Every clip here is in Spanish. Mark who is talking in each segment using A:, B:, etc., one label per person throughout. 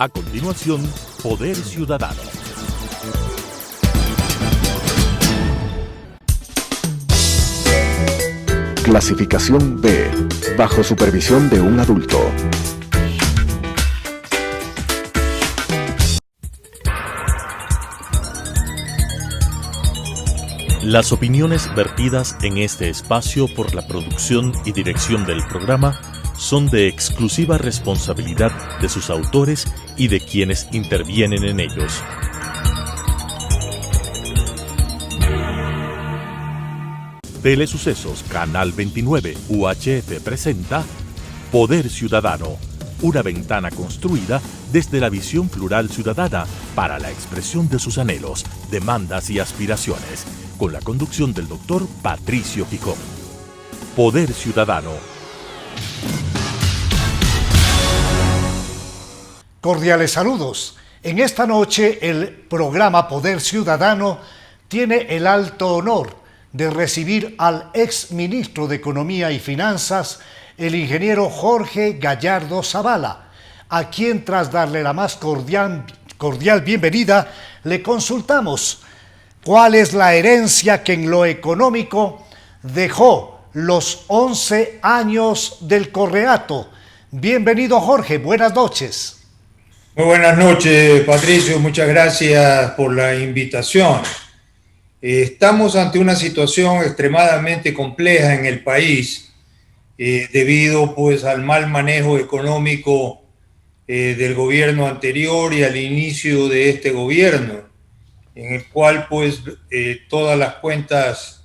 A: A continuación, Poder Ciudadano.
B: Clasificación B, bajo supervisión de un adulto.
A: Las opiniones vertidas en este espacio por la producción y dirección del programa son de exclusiva responsabilidad de sus autores y de quienes intervienen en ellos. Telesucesos Canal 29 UHF presenta Poder Ciudadano, una ventana construida desde la visión plural ciudadana para la expresión de sus anhelos, demandas y aspiraciones, con la conducción del doctor Patricio Picón. Poder Ciudadano.
C: Cordiales saludos. En esta noche el programa Poder Ciudadano tiene el alto honor de recibir al ex ministro de Economía y Finanzas, el ingeniero Jorge Gallardo Zavala, a quien tras darle la más cordial bienvenida, le consultamos cuál es la herencia que en lo económico dejó los 11 años del Correato. Bienvenido, Jorge, buenas noches.
D: Muy buenas noches, Patricio, muchas gracias por la invitación. Estamos ante una situación extremadamente compleja en el país debido pues al mal manejo económico del gobierno anterior y al inicio de este gobierno, en el cual pues todas las cuentas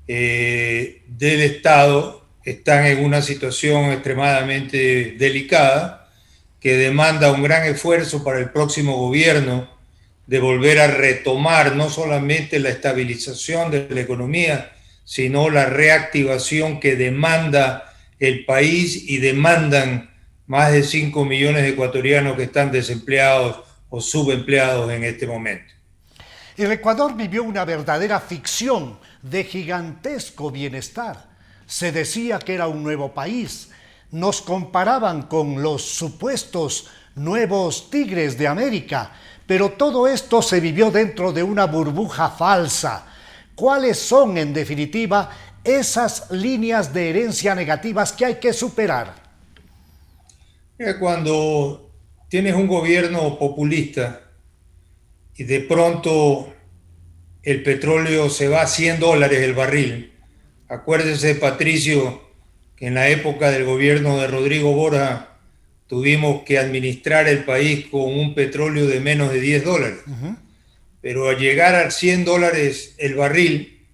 D: del Estado están en una situación extremadamente delicada que demanda un gran esfuerzo para el próximo gobierno de volver a retomar no solamente la estabilización de la economía, sino la reactivación que demanda el país y demandan más de 5 millones de ecuatorianos que están desempleados o subempleados en este momento.
C: El Ecuador vivió una verdadera ficción de gigantesco bienestar. Se decía que era un nuevo país. Nos comparaban con los supuestos nuevos tigres de América, pero todo esto se vivió dentro de una burbuja falsa. ¿Cuáles son, en definitiva, esas líneas de herencia negativas que hay que superar?
D: Cuando tienes un gobierno populista y de pronto el petróleo se va a $100 el barril, acuérdese, Patricio, que en la época del gobierno de Rodrigo Borja tuvimos que administrar el país con un petróleo de menos de $10. Pero al llegar a $100 el barril,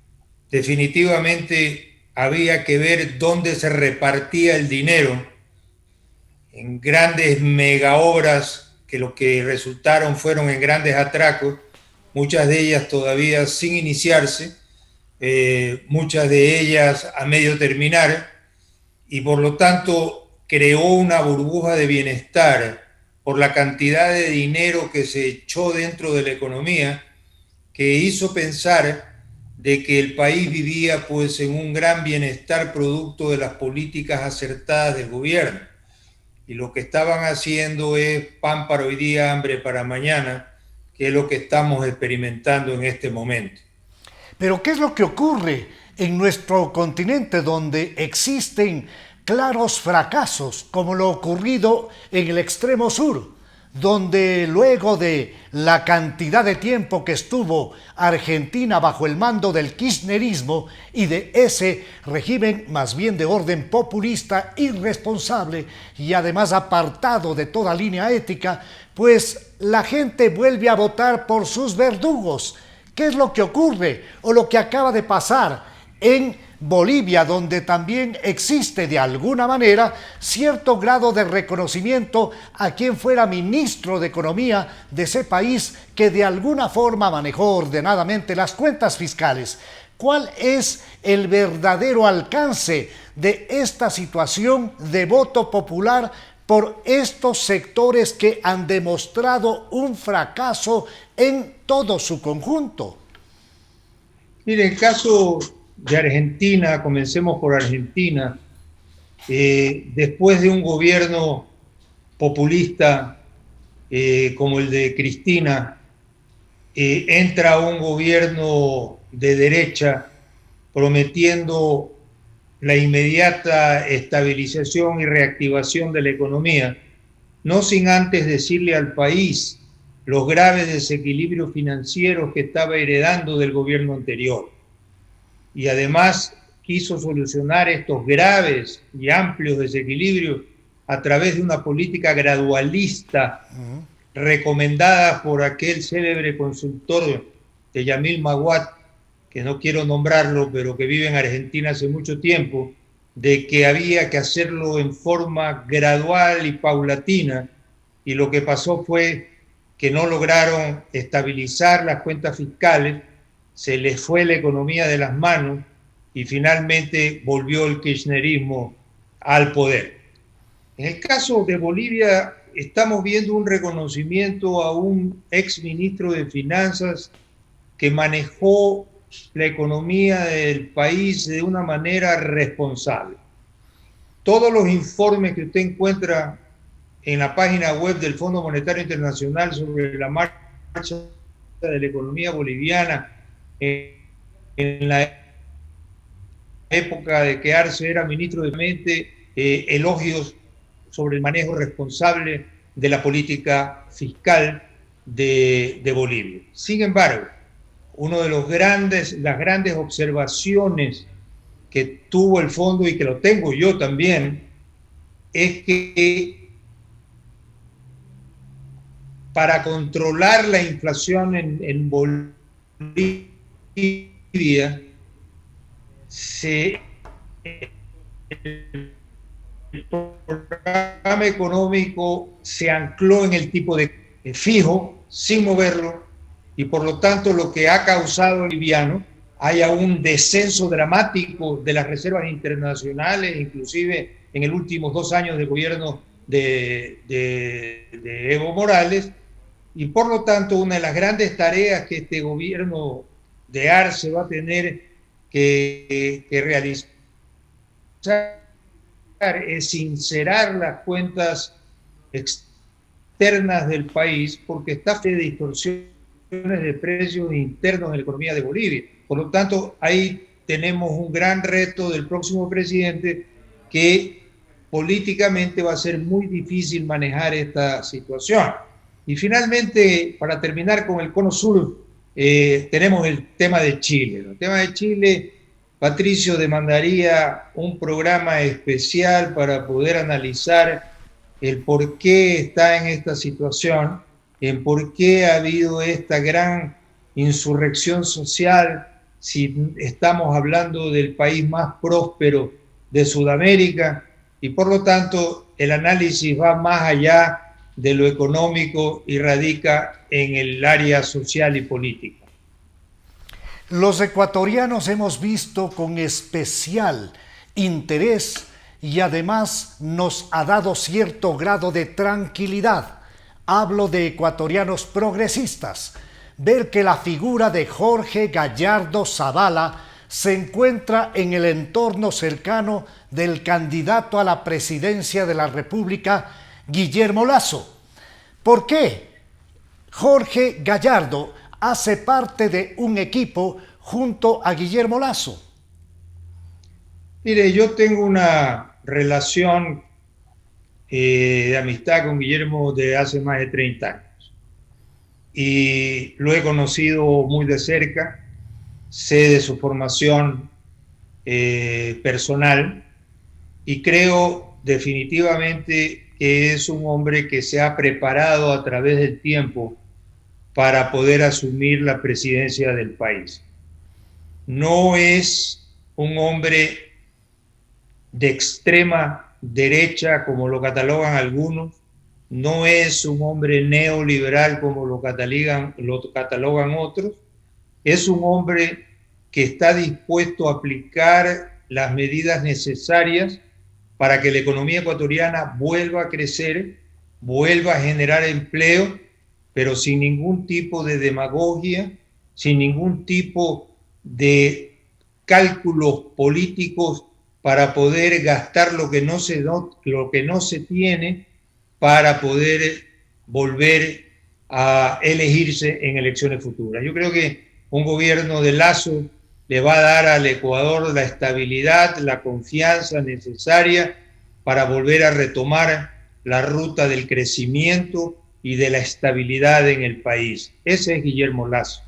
D: definitivamente había que ver dónde se repartía el dinero en grandes megaobras que lo que resultaron fueron en grandes atracos, muchas de ellas todavía sin iniciarse, muchas de ellas a medio terminar, y por lo tanto creó una burbuja de bienestar por la cantidad de dinero que se echó dentro de la economía, que hizo pensar de que el país vivía pues en un gran bienestar producto de las políticas acertadas del gobierno. Y lo que estaban haciendo es pan para hoy día, hambre para mañana, que es lo que estamos experimentando en este momento.
C: Pero ¿qué es lo que ocurre en nuestro continente donde existen claros fracasos, como lo ocurrido en el extremo sur, donde luego de la cantidad de tiempo que estuvo Argentina bajo el mando del kirchnerismo y de ese régimen más bien de orden populista, irresponsable y además apartado de toda línea ética, pues la gente vuelve a votar por sus verdugos? ¿Qué es lo que ocurre o lo que acaba de pasar en Bolivia, donde también existe de alguna manera cierto grado de reconocimiento a quien fuera ministro de Economía de ese país que de alguna forma manejó ordenadamente las cuentas fiscales? ¿Cuál es el verdadero alcance de esta situación de voto popular por estos sectores que han demostrado un fracaso en todo su conjunto?
D: Mire, el caso de Argentina, comencemos por Argentina, después de un gobierno populista como el de Cristina, entra un gobierno de derecha prometiendo la inmediata estabilización y reactivación de la economía, no sin antes decirle al país los graves desequilibrios financieros que estaba heredando del gobierno anterior. Y además quiso solucionar estos graves y amplios desequilibrios a través de una política gradualista recomendada por aquel célebre consultor de Yamil Maguad, que no quiero nombrarlo, pero que vive en Argentina hace mucho tiempo, de que había que hacerlo en forma gradual y paulatina, y lo que pasó fue que no lograron estabilizar las cuentas fiscales, se les fue la economía de las manos y finalmente volvió el kirchnerismo al poder. En el caso de Bolivia estamos viendo un reconocimiento a un ex ministro de Finanzas que manejó la economía del país de una manera responsable. Todos los informes que usted encuentra en la página web del Fondo Monetario Internacional sobre la marcha de la economía boliviana en la época de que Arce era ministro de Mente, elogios sobre el manejo responsable de la política fiscal de Bolivia. Sin embargo, una de las grandes observaciones que tuvo el fondo y que lo tengo yo también, es que para controlar la inflación en Bolivia, el programa económico se ancló en el tipo de fijo, sin moverlo, y por lo tanto lo que ha causado boliviano haya un descenso dramático de las reservas internacionales, inclusive en los últimos 2 años de gobierno de Evo Morales, y por lo tanto una de las grandes tareas que este gobierno de Arce va a tener que realizar es sincerar las cuentas externas del país, porque está de distorsiones de precios internos en la economía de Bolivia. Por lo tanto, ahí tenemos un gran reto del próximo presidente, que políticamente va a ser muy difícil manejar esta situación. Y finalmente, para terminar con el Cono Sur, tenemos el tema de Chile. El tema de Chile, Patricio demandaría un programa especial para poder analizar el por qué está en esta situación, en por qué ha habido esta gran insurrección social, si estamos hablando del país más próspero de Sudamérica, y por lo tanto el análisis va más allá de lo económico y radica en el área social y política.
C: Los ecuatorianos hemos visto con especial interés y además nos ha dado cierto grado de tranquilidad, hablo de ecuatorianos progresistas, ver que la figura de Jorge Gallardo Zavala se encuentra en el entorno cercano del candidato a la presidencia de la República, Guillermo Lasso. ¿Por qué? Jorge Gallardo hace parte de un equipo junto a Guillermo Lasso.
D: Mire, yo tengo una relación de amistad con Guillermo de hace más de 30 años y lo he conocido muy de cerca, sé de su formación personal y creo definitivamente que es un hombre que se ha preparado a través del tiempo para poder asumir la presidencia del país. No es un hombre de extrema derecha como lo catalogan algunos, no es un hombre neoliberal como lo catalogan otros, es un hombre que está dispuesto a aplicar las medidas necesarias para que la economía ecuatoriana vuelva a crecer, vuelva a generar empleo, pero sin ningún tipo de demagogia, sin ningún tipo de cálculos políticos para poder gastar lo que no se tiene, para poder volver a elegirse en elecciones futuras. Yo creo que un gobierno de Lasso le va a dar al Ecuador la estabilidad, la confianza necesaria para volver a retomar la ruta del crecimiento y de la estabilidad en el país. Ese es Guillermo Lasso.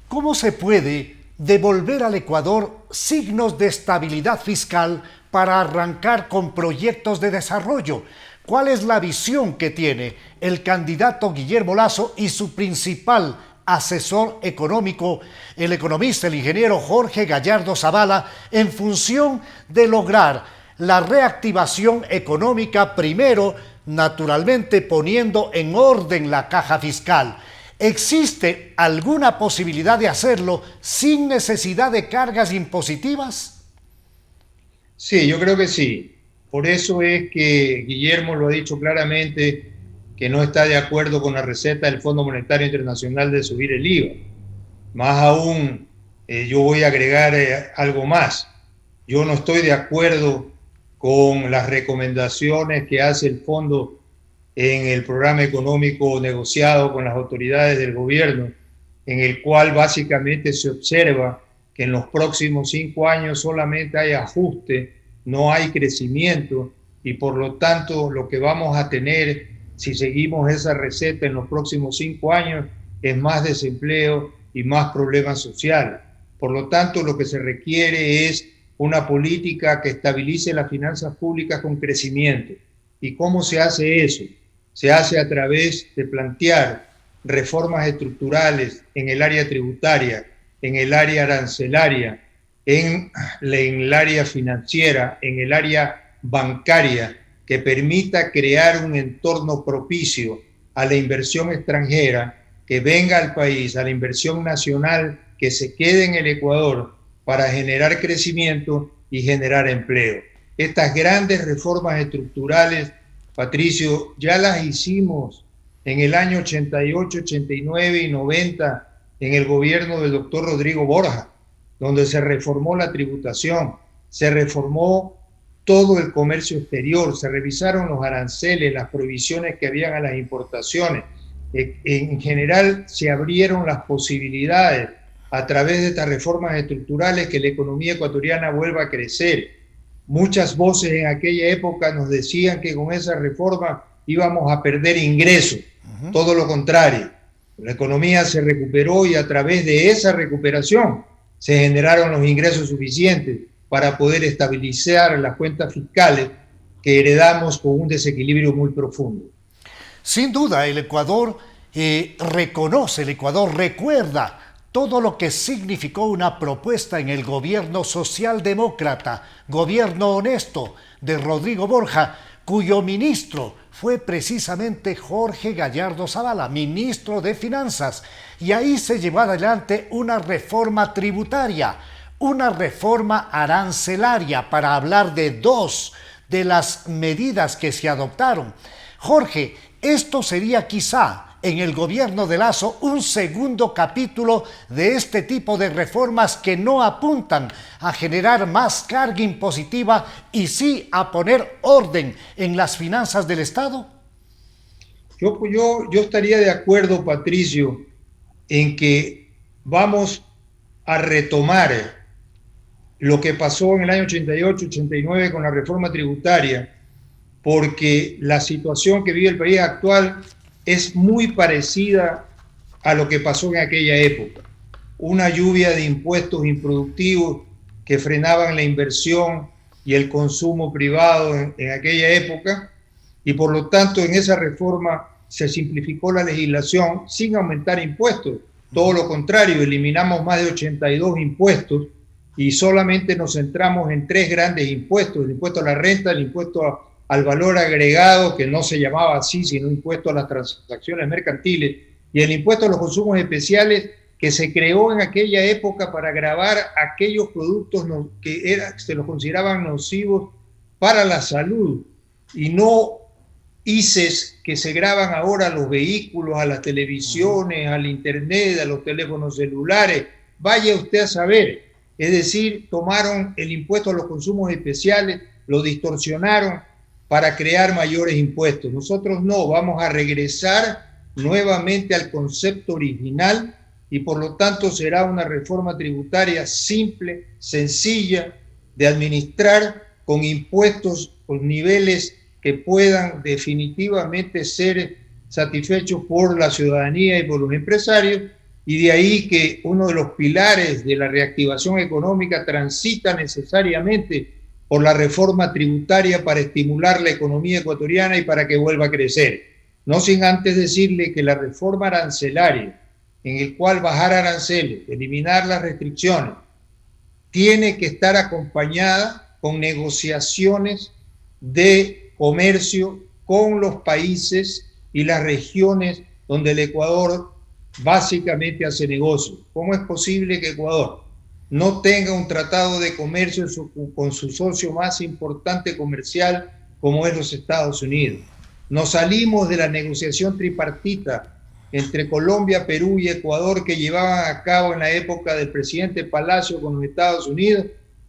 C: ¿Cómo se puede devolver al Ecuador signos de estabilidad fiscal para arrancar con proyectos de desarrollo? ¿Cuál es la visión que tiene el candidato Guillermo Lasso y su principal asesor económico, el economista, el ingeniero Jorge Gallardo Zavala, en función de lograr la reactivación económica, primero, naturalmente poniendo en orden la caja fiscal? ¿Existe alguna posibilidad de hacerlo sin necesidad de cargas impositivas?
D: Sí, yo creo que sí. Por eso es que Guillermo lo ha dicho claramente, que no está de acuerdo con la receta del Fondo Monetario Internacional de subir el IVA. Más aún, yo voy a agregar algo más. Yo no estoy de acuerdo con las recomendaciones que hace el fondo en el programa económico negociado con las autoridades del gobierno, en el cual básicamente se observa que en los próximos 5 años solamente hay ajuste, no hay crecimiento, y por lo tanto lo que vamos a tener si seguimos esa receta en los próximos 5 años es más desempleo y más problemas sociales. Por lo tanto, lo que se requiere es una política que estabilice las finanzas públicas con crecimiento. ¿Y cómo se hace eso? Se hace a través de plantear reformas estructurales en el área tributaria, en el área arancelaria, en el área financiera, en el área bancaria, que permita crear un entorno propicio a la inversión extranjera, que venga al país, a la inversión nacional, que se quede en el Ecuador para generar crecimiento y generar empleo. Estas grandes reformas estructurales, Patricio, ya las hicimos en el año 88, 89 y 90 en el gobierno del doctor Rodrigo Borja, donde se reformó la tributación, se reformó todo el comercio exterior, se revisaron los aranceles, las prohibiciones que habían a las importaciones. En general se abrieron las posibilidades a través de estas reformas estructurales que la economía ecuatoriana vuelva a crecer. Muchas voces en aquella época nos decían que con esa reforma íbamos a perder ingresos. Todo lo contrario. La economía se recuperó y a través de esa recuperación se generaron los ingresos suficientes para poder estabilizar las cuentas fiscales que heredamos con un desequilibrio muy profundo.
C: Sin duda, el Ecuador reconoce, el Ecuador recuerda todo lo que significó una propuesta en el gobierno socialdemócrata, gobierno honesto de Rodrigo Borja, cuyo ministro fue precisamente Jorge Gallardo Zavala, ministro de Finanzas, y ahí se llevó adelante una reforma tributaria, una reforma arancelaria, para hablar de dos de las medidas que se adoptaron. Jorge, esto sería quizá en el gobierno de Lasso un segundo capítulo de este tipo de reformas que no apuntan a generar más carga impositiva y sí a poner orden en las finanzas del Estado.
D: Yo estaría de acuerdo, Patricio, en que vamos a retomar lo que pasó en el año 88, 89 con la reforma tributaria, porque la situación que vive el país actual es muy parecida a lo que pasó en aquella época. Una lluvia de impuestos improductivos que frenaban la inversión y el consumo privado en aquella época, y por lo tanto en esa reforma se simplificó la legislación sin aumentar impuestos. Todo lo contrario, eliminamos más de 82 impuestos y solamente nos centramos en 3 grandes impuestos: el impuesto a la renta, el impuesto al valor agregado, que no se llamaba así, sino impuesto a las transacciones mercantiles, y el impuesto a los consumos especiales, que se creó en aquella época para gravar aquellos productos que se los consideraban nocivos para la salud, y no ICES que se graban ahora a los vehículos, a las televisiones, al internet, a los teléfonos celulares. Vaya usted a saber. Es decir, tomaron el impuesto a los consumos especiales, lo distorsionaron para crear mayores impuestos. Nosotros no, vamos a regresar nuevamente al concepto original y por lo tanto será una reforma tributaria simple, sencilla de administrar, con impuestos con niveles que puedan definitivamente ser satisfechos por la ciudadanía y por los empresarios, y de ahí que uno de los pilares de la reactivación económica transita necesariamente por la reforma tributaria para estimular la economía ecuatoriana y para que vuelva a crecer. No sin antes decirle que la reforma arancelaria, en el cual bajar aranceles, eliminar las restricciones, tiene que estar acompañada con negociaciones de comercio con los países y las regiones donde el Ecuador básicamente hace negocio. ¿Cómo es posible que Ecuador no tenga un tratado de comercio con su socio más importante comercial como es los Estados Unidos? Nos salimos de la negociación tripartita entre Colombia, Perú y Ecuador que llevaban a cabo en la época del presidente Palacio con los Estados Unidos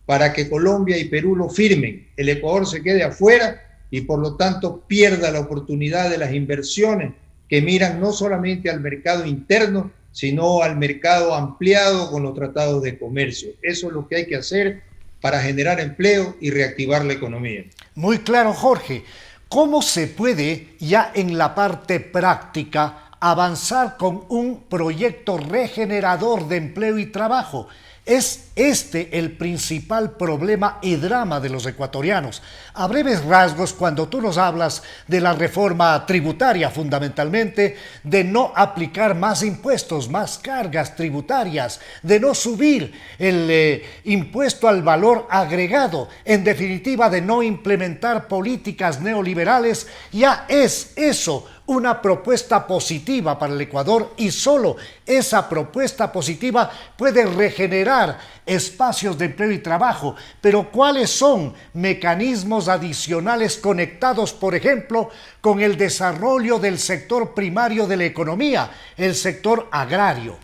D: para que Colombia y Perú lo firmen. El Ecuador se quede afuera y por lo tanto pierda la oportunidad de las inversiones que miran no solamente al mercado interno, sino al mercado ampliado con los tratados de comercio. Eso es lo que hay que hacer para generar empleo y reactivar la economía.
C: Muy claro, Jorge. ¿Cómo se puede ya en la parte práctica avanzar con un proyecto regenerador de empleo y trabajo? ¿Es este el principal problema y drama de los ecuatorianos? A breves rasgos, cuando tú nos hablas de la reforma tributaria, fundamentalmente, de no aplicar más impuestos, más cargas tributarias, de no subir el impuesto al valor agregado, en definitiva, de no implementar políticas neoliberales, ya es eso una propuesta positiva para el Ecuador y solo esa propuesta positiva puede regenerar espacios de empleo y trabajo. Pero ¿cuáles son mecanismos adicionales conectados, por ejemplo, con el desarrollo del sector primario de la economía, el sector agrario?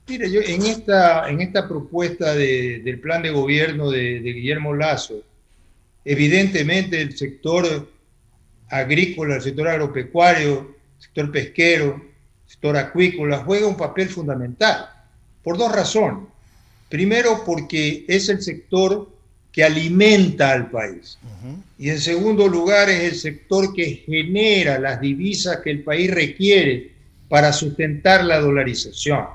D: Mire, yo en esta propuesta del plan de gobierno de Guillermo Lasso, evidentemente el sector agrícola, el sector agropecuario, el sector pesquero, el sector acuícola, juega un papel fundamental por dos razones. Primero, porque es el sector que alimenta al país. Y en segundo lugar, es el sector que genera las divisas que el país requiere para sustentar la dolarización.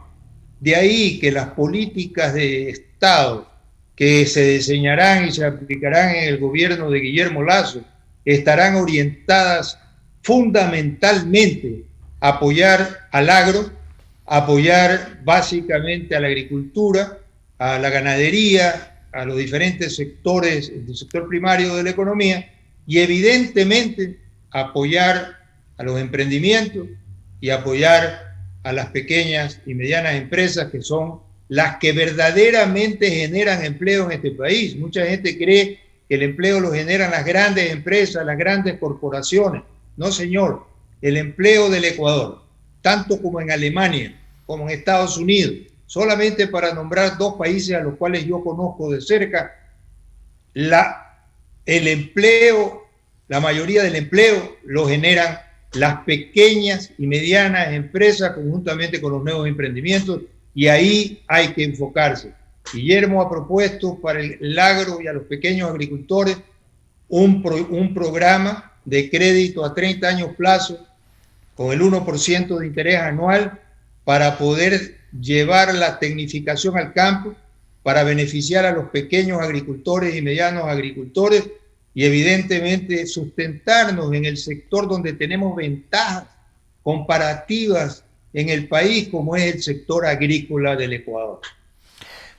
D: De ahí que las políticas de Estado que se diseñarán y se aplicarán en el gobierno de Guillermo Lasso estarán orientadas fundamentalmente a apoyar al agro, a apoyar básicamente a la agricultura, a la ganadería, a los diferentes sectores del sector primario de la economía y evidentemente apoyar a los emprendimientos y apoyar a las pequeñas y medianas empresas que son las que verdaderamente generan empleo en este país. Mucha gente cree que el empleo lo generan las grandes empresas, las grandes corporaciones. No, señor, el empleo del Ecuador, tanto como en Alemania, como en Estados Unidos, solamente para nombrar dos países a los cuales yo conozco de cerca, el empleo, la mayoría del empleo lo generan las pequeñas y medianas empresas conjuntamente con los nuevos emprendimientos y ahí hay que enfocarse. Guillermo ha propuesto para el agro y a los pequeños agricultores un programa de crédito a 30 años plazo con el 1% de interés anual para poder llevar la tecnificación al campo, para beneficiar a los pequeños agricultores y medianos agricultores y evidentemente sustentarnos en el sector donde tenemos ventajas comparativas en el país como es el sector agrícola del Ecuador.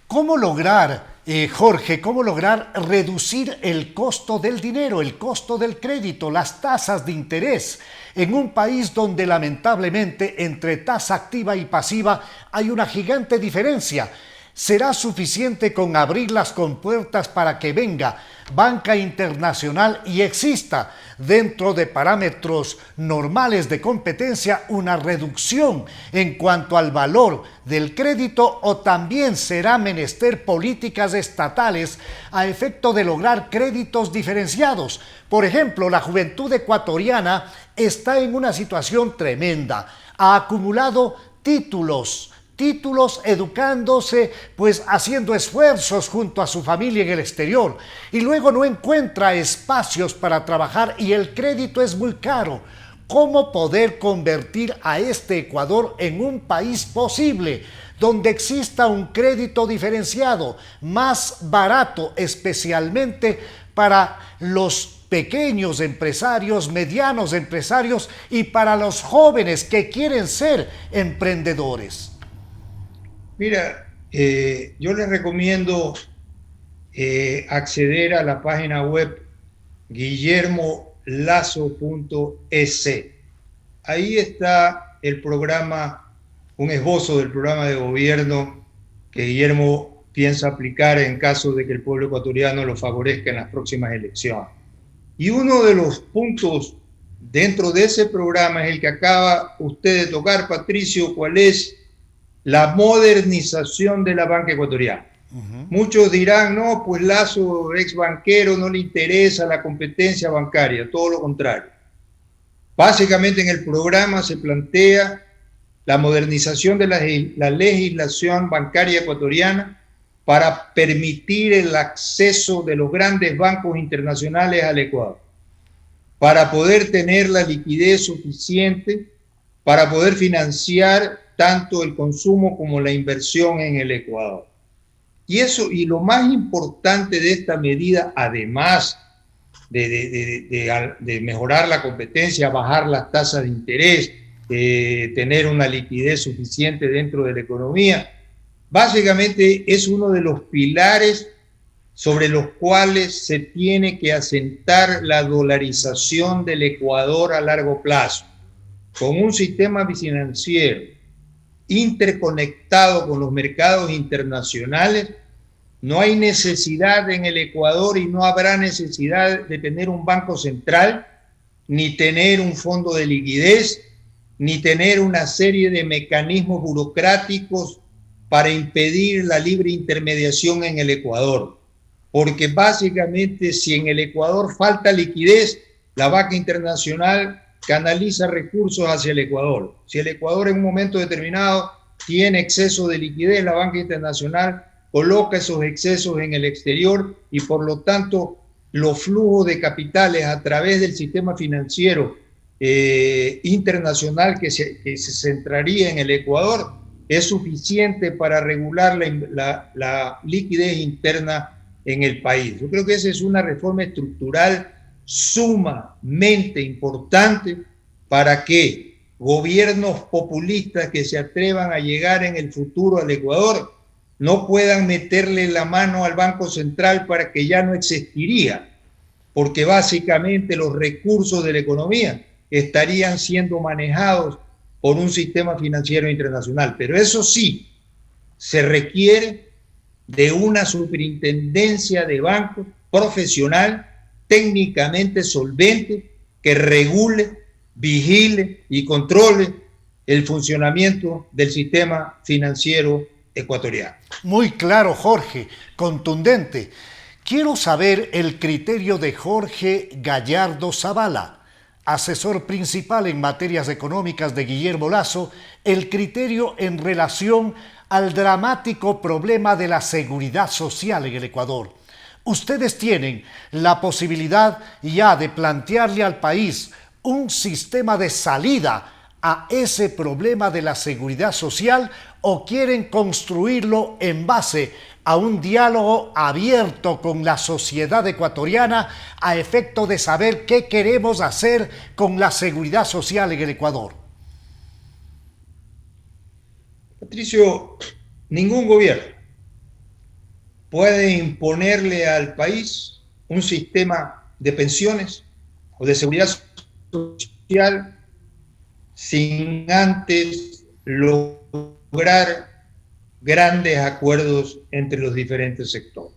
C: ¿Cómo lograr, Jorge, cómo lograr reducir el costo del dinero, el costo del crédito, las tasas de interés en un país donde lamentablemente entre tasa activa y pasiva hay una gigante diferencia? ¿Será suficiente con abrir las compuertas para que venga banca internacional y exista, dentro de parámetros normales de competencia, una reducción en cuanto al valor del crédito, o también será menester políticas estatales a efecto de lograr créditos diferenciados? Por ejemplo, la juventud ecuatoriana está en una situación tremenda. Ha acumulado títulos educándose, pues haciendo esfuerzos junto a su familia en el exterior, y luego no encuentra espacios para trabajar y el crédito es muy caro. ¿Cómo poder convertir a este Ecuador en un país posible, donde exista un crédito diferenciado, más barato, especialmente para los pequeños empresarios, medianos empresarios y para los jóvenes que quieren ser emprendedores?
D: Mira, yo les recomiendo acceder a la página web guillermolazo.es. Ahí está el programa, un esbozo del programa de gobierno que Guillermo piensa aplicar en caso de que el pueblo ecuatoriano lo favorezca en las próximas elecciones. Y uno de los puntos dentro de ese programa es el que acaba usted de tocar, Patricio, ¿cuál es? La modernización de la banca ecuatoriana. Muchos dirán, no, pues Lazo, ex banquero, no le interesa la competencia bancaria, todo lo contrario. Básicamente en el programa se plantea la modernización de la legislación bancaria ecuatoriana para permitir el acceso de los grandes bancos internacionales al Ecuador, para poder tener la liquidez suficiente para poder financiar tanto el consumo como la inversión en el Ecuador. Y eso, y lo más importante de esta medida, además de mejorar la competencia, bajar las tasas de interés, tener una liquidez suficiente dentro de la economía, básicamente es uno de los pilares sobre los cuales se tiene que asentar la dolarización del Ecuador a largo plazo, con un sistema financiero interconectado con los mercados internacionales. No hay necesidad en el Ecuador y no habrá necesidad de tener un banco central, ni tener un fondo de liquidez, ni tener una serie de mecanismos burocráticos para impedir la libre intermediación en el Ecuador. Porque básicamente, si en el Ecuador falta liquidez, la banca internacional canaliza recursos hacia el Ecuador. Si el Ecuador en un momento determinado tiene exceso de liquidez, la banca internacional coloca esos excesos en el exterior y por lo tanto los flujos de capitales a través del sistema financiero internacional que se centraría en el Ecuador es suficiente para regular la liquidez interna en el país. Yo creo que esa es una reforma estructural sumamente importante para que gobiernos populistas que se atrevan a llegar en el futuro al Ecuador no puedan meterle la mano al Banco Central para que ya no existiría, porque básicamente los recursos de la economía estarían siendo manejados por un sistema financiero internacional. Pero eso sí, se requiere de una superintendencia de bancos profesional, técnicamente solvente, que regule, vigile y controle el funcionamiento del sistema financiero ecuatoriano.
C: Muy claro, Jorge, contundente. Quiero saber el criterio de Jorge Gallardo Zavala, asesor principal en materias económicas de Guillermo Lazo, el criterio en relación al dramático problema de la seguridad social en el Ecuador. Ustedes tienen la posibilidad ya de plantearle al país un sistema de salida a ese problema de la seguridad social, o quieren construirlo en base a un diálogo abierto con la sociedad ecuatoriana a efecto de saber qué queremos hacer con la seguridad social en el Ecuador.
D: Patricio, ningún gobierno puede imponerle al país un sistema de pensiones o de seguridad social sin antes lograr grandes acuerdos entre los diferentes sectores.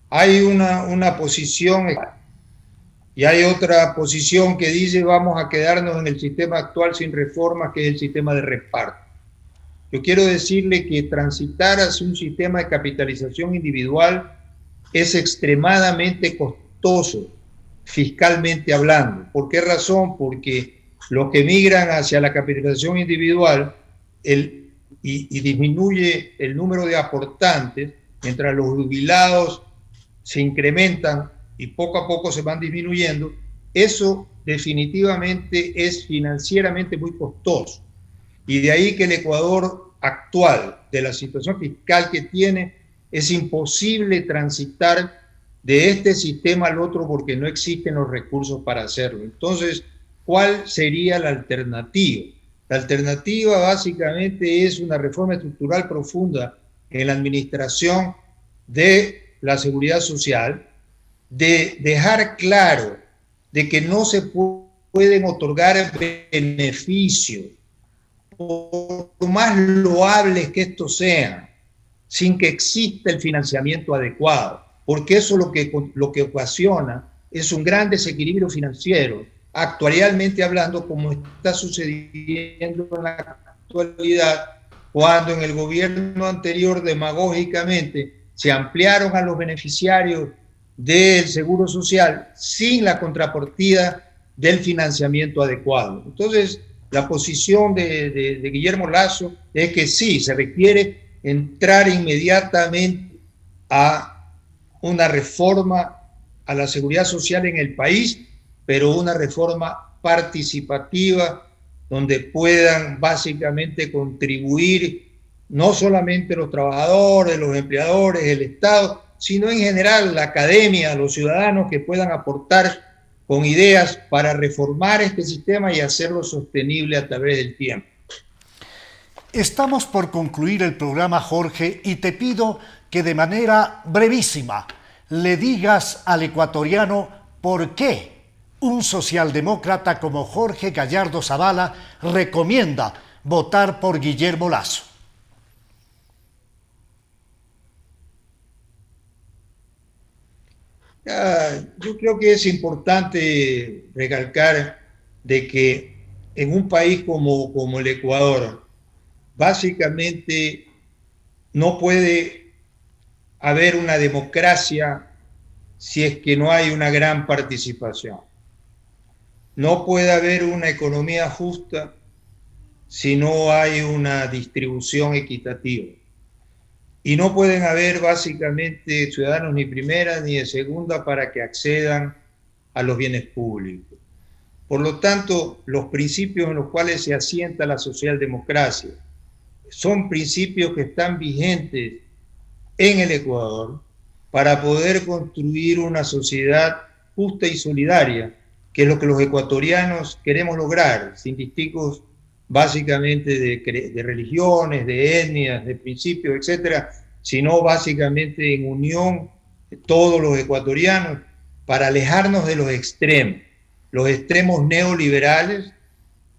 D: Hay una posición y hay otra posición que dice vamos a quedarnos en el sistema actual sin reformas, que es el sistema de reparto. Yo quiero decirle que transitar hacia un sistema de capitalización individual es extremadamente costoso, fiscalmente hablando. ¿Por qué razón? Porque los que migran hacia la capitalización individual y disminuye el número de aportantes, mientras los jubilados se incrementan y poco a poco se van disminuyendo, eso definitivamente es financieramente muy costoso. Y de ahí que el Ecuador actual, de la situación fiscal que tiene, es imposible transitar de este sistema al otro porque no existen los recursos para hacerlo. Entonces, ¿cuál sería la alternativa? La alternativa básicamente es una reforma estructural profunda en la administración de la seguridad social, de dejar claro de que no se pueden otorgar beneficios, por más loables que estos sean, sin que exista el financiamiento adecuado, porque eso lo que ocasiona es un gran desequilibrio financiero, actualmente hablando, como está sucediendo en la actualidad, cuando en el gobierno anterior demagógicamente se ampliaron a los beneficiarios del Seguro Social sin la contrapartida del financiamiento adecuado. Entonces, la posición de Guillermo Lasso es que sí, se requiere entrar inmediatamente a una reforma a la seguridad social en el país, pero una reforma participativa donde puedan básicamente contribuir no solamente los trabajadores, los empleadores, el Estado, sino en general la academia, los ciudadanos que puedan aportar con ideas para reformar este sistema y hacerlo sostenible a través del tiempo.
C: Estamos por concluir el programa, Jorge, y te pido que de manera brevísima le digas al ecuatoriano por qué un socialdemócrata como Jorge Gallardo Zavala recomienda votar por Guillermo Lasso.
D: Yo creo que es importante recalcar de que en un país como el Ecuador, básicamente no puede haber una democracia si es que no hay una gran participación. No puede haber una economía justa si no hay una distribución equitativa. Y no pueden haber básicamente ciudadanos ni primera ni de segunda para que accedan a los bienes públicos. Por lo tanto, los principios en los cuales se asienta la socialdemocracia son principios que están vigentes en el Ecuador para poder construir una sociedad justa y solidaria, que es lo que los ecuatorianos queremos lograr, sin distingos básicamente de religiones, de etnias, de principios, etcétera, sino básicamente en unión de todos los ecuatorianos para alejarnos de los extremos neoliberales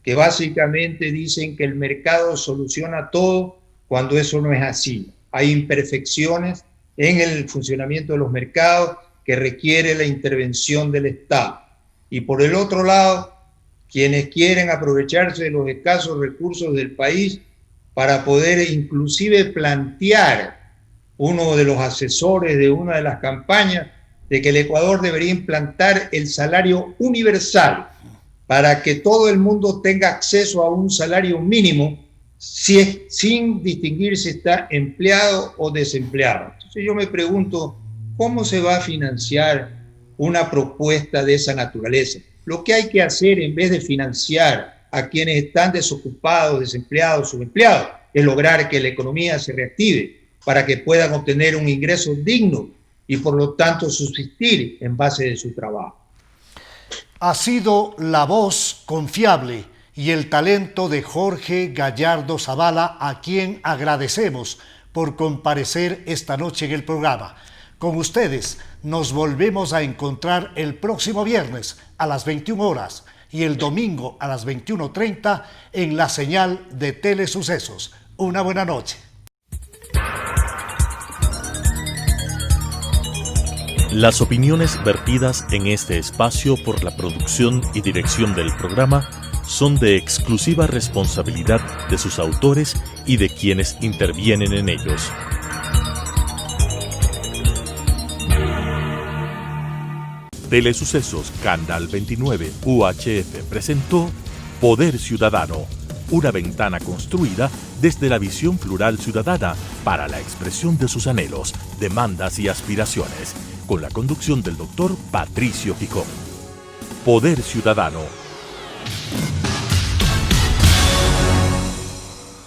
D: que básicamente dicen que el mercado soluciona todo cuando eso no es así. Hay imperfecciones en el funcionamiento de los mercados que requiere la intervención del Estado. Y por el otro lado, quienes quieren aprovecharse de los escasos recursos del país para poder inclusive plantear, uno de los asesores de una de las campañas, de que el Ecuador debería implantar el salario universal para que todo el mundo tenga acceso a un salario mínimo sin distinguir si está empleado o desempleado. Entonces yo me pregunto, ¿cómo se va a financiar una propuesta de esa naturaleza? Lo que hay que hacer en vez de financiar a quienes están desocupados, desempleados, subempleados, es lograr que la economía se reactive para que puedan obtener un ingreso digno y por lo tanto subsistir en base de su trabajo.
C: Ha sido la voz confiable y el talento de Jorge Gallardo Zavala, a quien agradecemos por comparecer esta noche en el programa. Con ustedes nos volvemos a encontrar el próximo viernes a las 21 horas y el domingo a las 21:30 en la señal de Telesucesos. Una buena noche.
A: Las opiniones vertidas en este espacio por la producción y dirección del programa son de exclusiva responsabilidad de sus autores y de quienes intervienen en ellos. Telesucesos Canal 29 UHF presentó Poder Ciudadano, una ventana construida desde la visión plural ciudadana para la expresión de sus anhelos, demandas y aspiraciones, con la conducción del doctor Patricio Gijón. Poder Ciudadano.